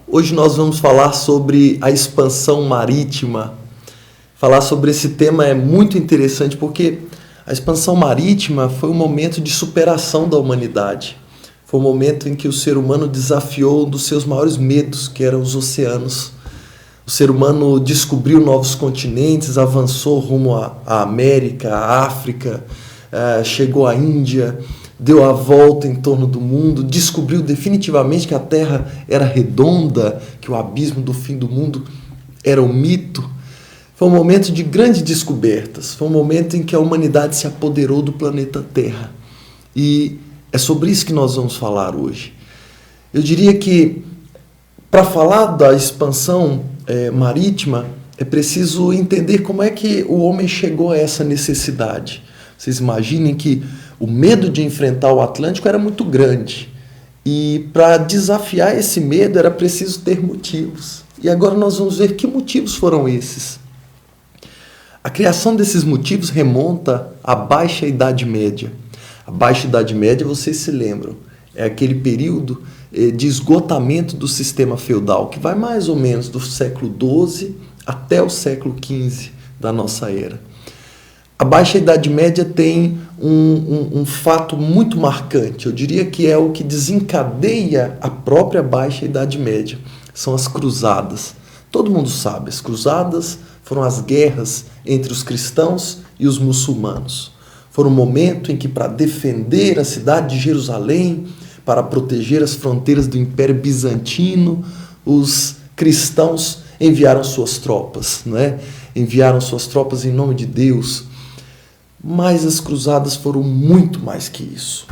Hoje nós vamos falar sobre a expansão marítima. Falar sobre esse tema é muito interessante porque a expansão marítima foi um momento de superação da humanidade. Foi um momento em que o ser humano desafiou um dos seus maiores medos, que eram os oceanos. O ser humano descobriu novos continentes, avançou rumo à América, à África, chegou à Índia, deu a volta em torno do mundo, descobriu definitivamente que a Terra era redonda, que o abismo do fim do mundo era um mito. Foi um momento de grandes descobertas, foi um momento em que a humanidade se apoderou do planeta Terra. E é sobre isso que nós vamos falar hoje. Eu diria que, para falar da expansão marítima, é preciso entender como é que o homem chegou a essa necessidade. Vocês imaginem que o medo de enfrentar o Atlântico era muito grande. E para desafiar esse medo era preciso ter motivos. E agora nós vamos ver que motivos foram esses. A criação desses motivos remonta à Baixa Idade Média. A Baixa Idade Média, vocês se lembram, é aquele período de esgotamento do sistema feudal, que vai mais ou menos do século XII até o século XV da nossa era. A Baixa Idade Média tem um fato muito marcante, eu diria que é o que desencadeia a própria Baixa Idade Média, são as cruzadas. Todo mundo sabe, as cruzadas foram as guerras entre os cristãos e os muçulmanos. Foram um momento em que, para defender a cidade de Jerusalém, para proteger as fronteiras do Império Bizantino, os cristãos enviaram suas tropas, né? Enviaram suas tropas em nome de Deus. Mas as cruzadas foram muito mais que isso.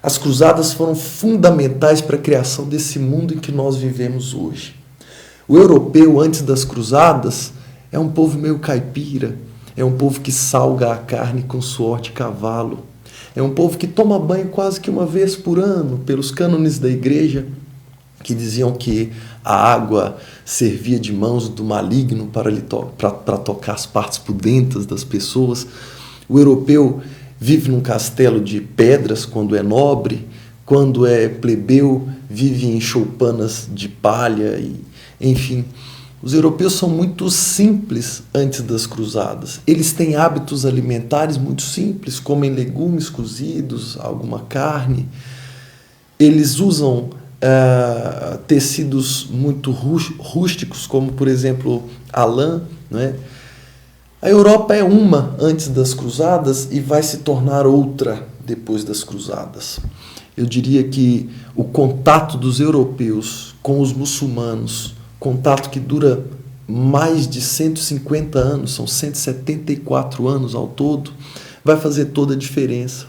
As cruzadas foram fundamentais para a criação desse mundo em que nós vivemos hoje. O europeu, antes das cruzadas, é um povo meio caipira, é um povo que salga a carne com suor de cavalo, é um povo que toma banho quase que uma vez por ano, pelos cânones da igreja, que diziam que a água servia de mãos do maligno para tocar as partes pudentas das pessoas. O europeu vive num castelo de pedras quando é nobre, quando é plebeu, vive em choupanas de palha, enfim. Os europeus são muito simples antes das cruzadas. Eles têm hábitos alimentares muito simples, comem legumes cozidos, alguma carne. Eles usam tecidos muito rústicos, como, por exemplo, a lã, né? A Europa é uma antes das cruzadas e vai se tornar outra depois das cruzadas. Eu diria que o contato dos europeus com os muçulmanos, contato que dura mais de 150 anos, são 174 anos ao todo, vai fazer toda a diferença.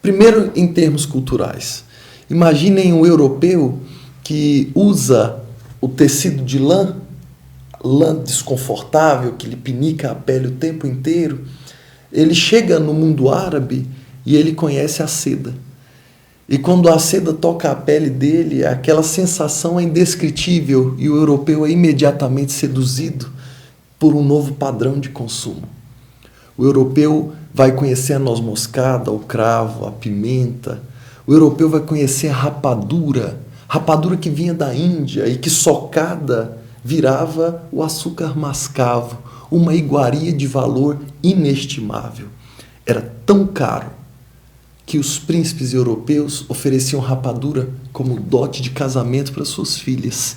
Primeiro, em termos culturais. Imaginem um europeu que usa o tecido de lã desconfortável, que lhe pinica a pele o tempo inteiro. Ele chega no mundo árabe e ele conhece a seda. E quando a seda toca a pele dele, aquela sensação é indescritível e o europeu é imediatamente seduzido por um novo padrão de consumo. O europeu vai conhecer a noz moscada, o cravo, a pimenta. O europeu vai conhecer a rapadura que vinha da Índia e que socada virava o açúcar mascavo, uma iguaria de valor inestimável. Era tão caro que os príncipes europeus ofereciam rapadura como dote de casamento para suas filhas.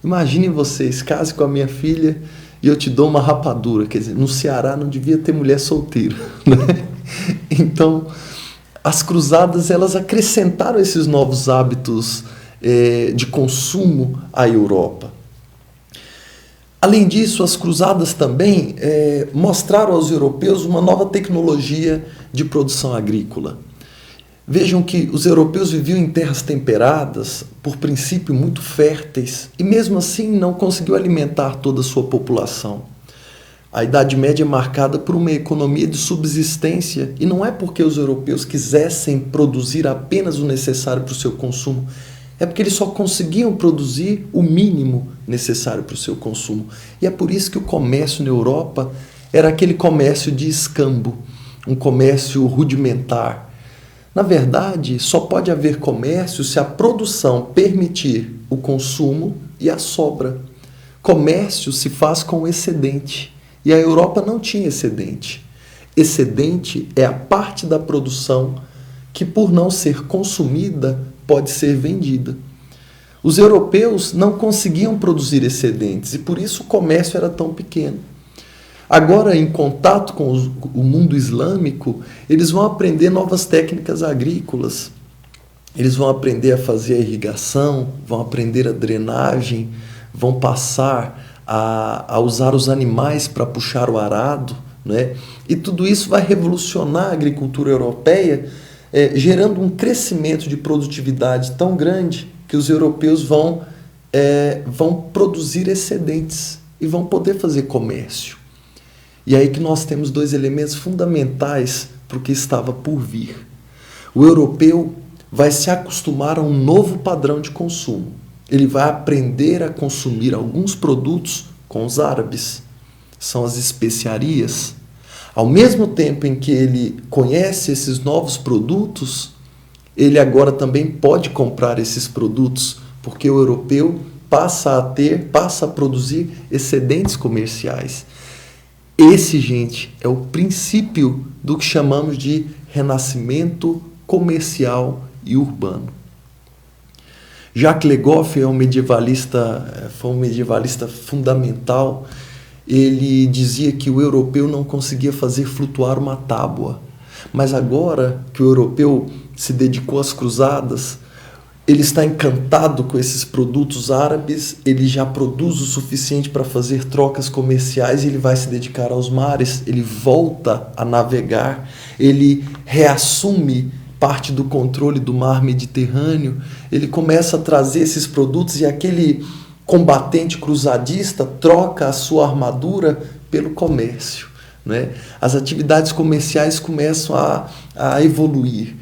Imaginem vocês, case com a minha filha e eu te dou uma rapadura. Quer dizer, no Ceará não devia ter mulher solteira, né? Então, as cruzadas, elas acrescentaram esses novos hábitos de consumo à Europa. Além disso, as cruzadas também mostraram aos europeus uma nova tecnologia de produção agrícola. Vejam que os europeus viviam em terras temperadas, por princípio muito férteis, e mesmo assim não conseguiu alimentar toda a sua população. A Idade Média é marcada por uma economia de subsistência, e não é porque os europeus quisessem produzir apenas o necessário para o seu consumo, é porque eles só conseguiam produzir o mínimo necessário para o seu consumo. E é por isso que o comércio na Europa era aquele comércio de escambo, um comércio rudimentar. Na verdade, só pode haver comércio se a produção permitir o consumo e a sobra. Comércio se faz com excedente, e a Europa não tinha excedente. Excedente é a parte da produção que, por não ser consumida, pode ser vendida. Os europeus não conseguiam produzir excedentes e por isso o comércio era tão pequeno. Agora, em contato com o mundo islâmico, eles vão aprender novas técnicas agrícolas. Eles vão aprender a fazer a irrigação, vão aprender a drenagem, vão passar a usar os animais para puxar o arado, né? E tudo isso vai revolucionar a agricultura europeia, gerando um crescimento de produtividade tão grande que os europeus vão produzir excedentes e vão poder fazer comércio. E aí que nós temos dois elementos fundamentais para o que estava por vir. O europeu vai se acostumar a um novo padrão de consumo. Ele vai aprender a consumir alguns produtos com os árabes. São as especiarias. Ao mesmo tempo em que ele conhece esses novos produtos, ele agora também pode comprar esses produtos, porque o europeu passa a produzir excedentes comerciais. Esse, gente, é o princípio do que chamamos de renascimento comercial e urbano. Jacques Le Goff foi um medievalista fundamental. Ele dizia que o europeu não conseguia fazer flutuar uma tábua. Mas agora que o europeu se dedicou às cruzadas, ele está encantado com esses produtos árabes, ele já produz o suficiente para fazer trocas comerciais e ele vai se dedicar aos mares, ele volta a navegar, ele reassume parte do controle do mar Mediterrâneo, ele começa a trazer esses produtos e aquele combatente cruzadista troca a sua armadura pelo comércio, né? As atividades comerciais começam a evoluir.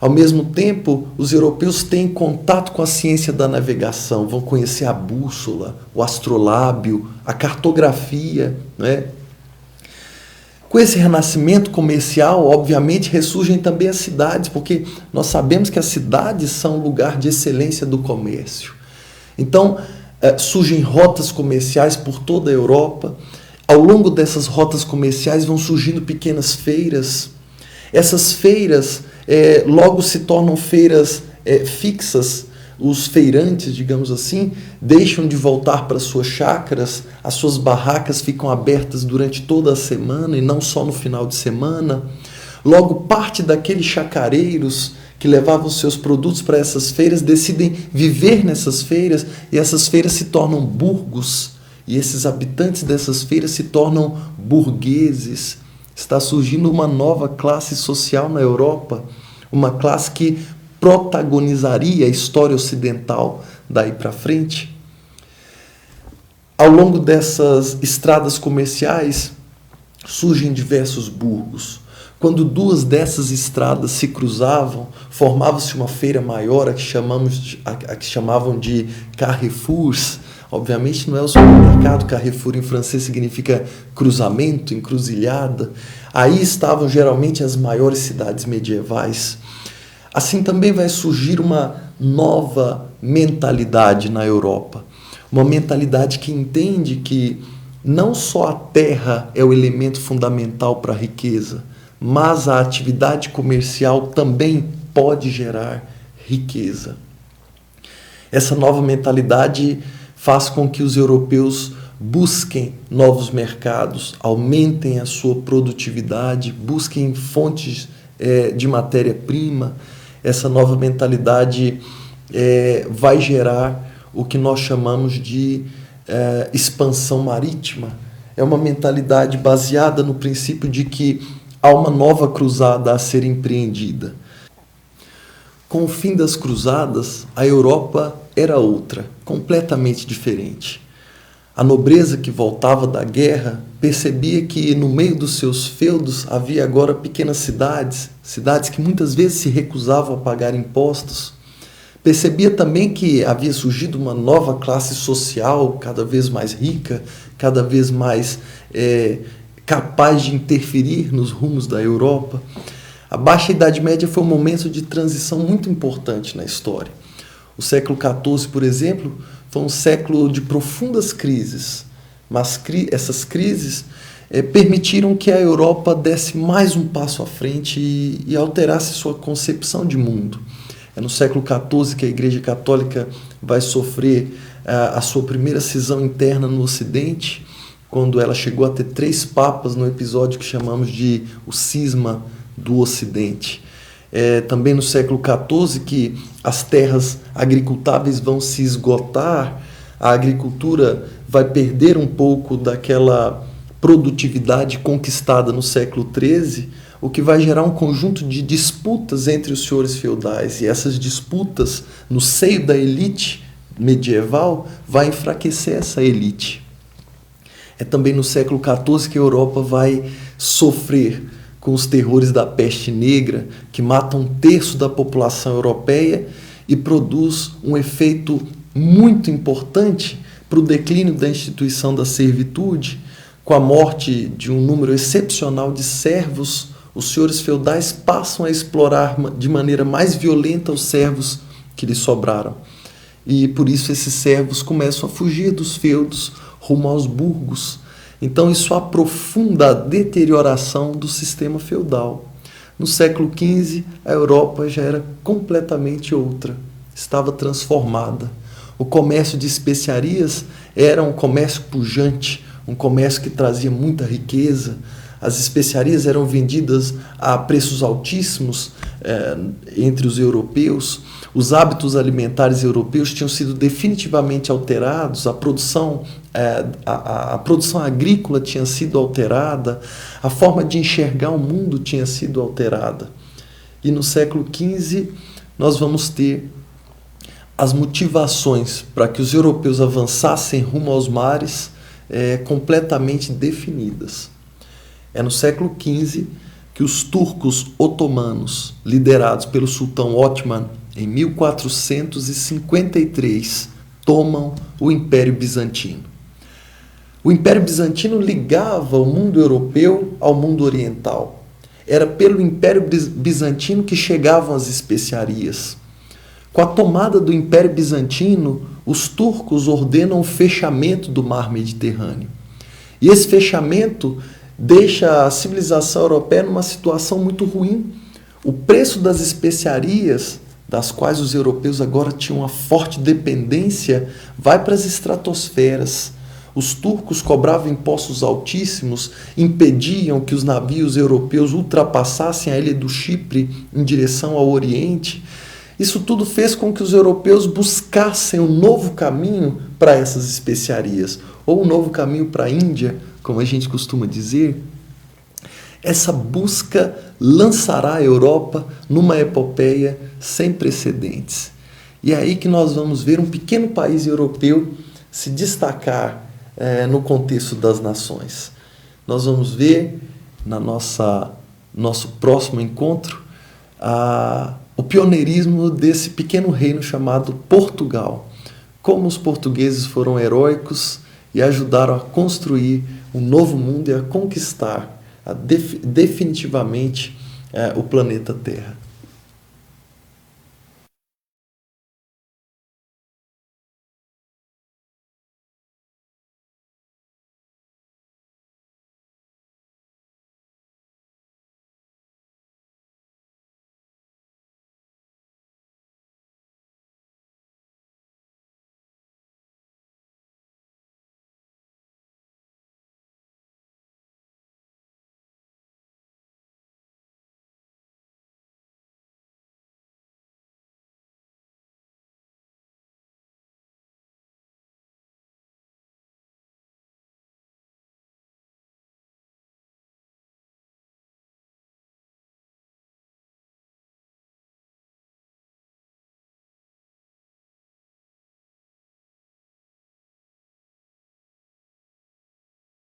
Ao mesmo tempo, os europeus têm contato com a ciência da navegação, vão conhecer a bússola, o astrolábio, a cartografia, né? Com esse renascimento comercial, obviamente, ressurgem também as cidades, porque nós sabemos que as cidades são um lugar de excelência do comércio. Então, surgem rotas comerciais por toda a Europa. Ao longo dessas rotas comerciais vão surgindo pequenas feiras. Essas feiras logo se tornam feiras fixas. Os feirantes, digamos assim, deixam de voltar para suas chácaras, as suas barracas ficam abertas durante toda a semana e não só no final de semana. Logo, parte daqueles chacareiros que levavam seus produtos para essas feiras decidem viver nessas feiras e essas feiras se tornam burgos e esses habitantes dessas feiras se tornam burgueses. Está surgindo uma nova classe social na Europa, uma classe que protagonizaria a história ocidental daí para frente. Ao longo dessas estradas comerciais surgem diversos burgos. Quando duas dessas estradas se cruzavam, formava-se uma feira maior, a que chamavam de carrefours. Obviamente não é o supermercado, Carrefour em francês significa cruzamento, encruzilhada. Aí estavam geralmente as maiores cidades medievais. Assim também vai surgir uma nova mentalidade na Europa. Uma mentalidade que entende que não só a terra é o elemento fundamental para a riqueza, mas a atividade comercial também pode gerar riqueza. Essa nova mentalidade faz com que os europeus busquem novos mercados, aumentem a sua produtividade, busquem fontes de matéria-prima. Essa nova mentalidade vai gerar o que nós chamamos de expansão marítima. É uma mentalidade baseada no princípio de que há uma nova cruzada a ser empreendida. Com o fim das cruzadas, a Europa era outra, completamente diferente. A nobreza que voltava da guerra percebia que no meio dos seus feudos havia agora pequenas cidades, cidades que muitas vezes se recusavam a pagar impostos. Percebia também que havia surgido uma nova classe social, cada vez mais rica, cada vez mais capaz de interferir nos rumos da Europa. A Baixa Idade Média foi um momento de transição muito importante na história. O século XIV, por exemplo, foi um século de profundas crises, mas essas crises permitiram que a Europa desse mais um passo à frente e alterasse sua concepção de mundo. É no século XIV que a Igreja Católica vai sofrer a sua primeira cisão interna no Ocidente, quando ela chegou a ter 3 papas no episódio que chamamos de o Cisma do Ocidente. Também no século XIV que as terras agricultáveis vão se esgotar, a agricultura vai perder um pouco daquela produtividade conquistada no século XIII, o que vai gerar um conjunto de disputas entre os senhores feudais, e essas disputas no seio da elite medieval vai enfraquecer essa elite. É também no século XIV que a Europa vai sofrer com os terrores da peste negra, que mata 1/3 da população europeia e produz um efeito muito importante para o declínio da instituição da servitude. Com a morte de um número excepcional de servos, os senhores feudais passam a explorar de maneira mais violenta os servos que lhes sobraram. E por isso esses servos começam a fugir dos feudos rumo aos burgos. Então isso aprofunda a deterioração do sistema feudal. No século XV, a Europa já era completamente outra, estava transformada. O comércio de especiarias era um comércio pujante, um comércio que trazia muita riqueza. As especiarias eram vendidas a preços altíssimos entre os europeus. Os hábitos alimentares europeus tinham sido definitivamente alterados, a produção agrícola tinha sido alterada, a forma de enxergar o mundo tinha sido alterada. E no século XV nós vamos ter as motivações para que os europeus avançassem rumo aos mares completamente definidas. É no século XV que os turcos otomanos, liderados pelo sultão Otman, em 1453, tomam o Império Bizantino. O Império Bizantino ligava o mundo europeu ao mundo oriental. Era pelo Império Bizantino que chegavam as especiarias. Com a tomada do Império Bizantino, os turcos ordenam o fechamento do mar Mediterrâneo. E esse fechamento deixa a civilização europeia numa situação muito ruim. O preço das especiarias, das quais os europeus agora tinham uma forte dependência, vai para as estratosferas. Os turcos cobravam impostos altíssimos, impediam que os navios europeus ultrapassassem a ilha do Chipre em direção ao Oriente. Isso tudo fez com que os europeus buscassem um novo caminho para essas especiarias, ou um novo caminho para a Índia, como a gente costuma dizer. Essa busca lançará a Europa numa epopeia sem precedentes. E é aí que nós vamos ver um pequeno país europeu se destacar no contexto das nações. Nós vamos ver, nosso próximo encontro, o pioneirismo desse pequeno reino chamado Portugal. Como os portugueses foram heróicos e ajudaram a construir um novo mundo e a conquistar definitivamente o planeta Terra.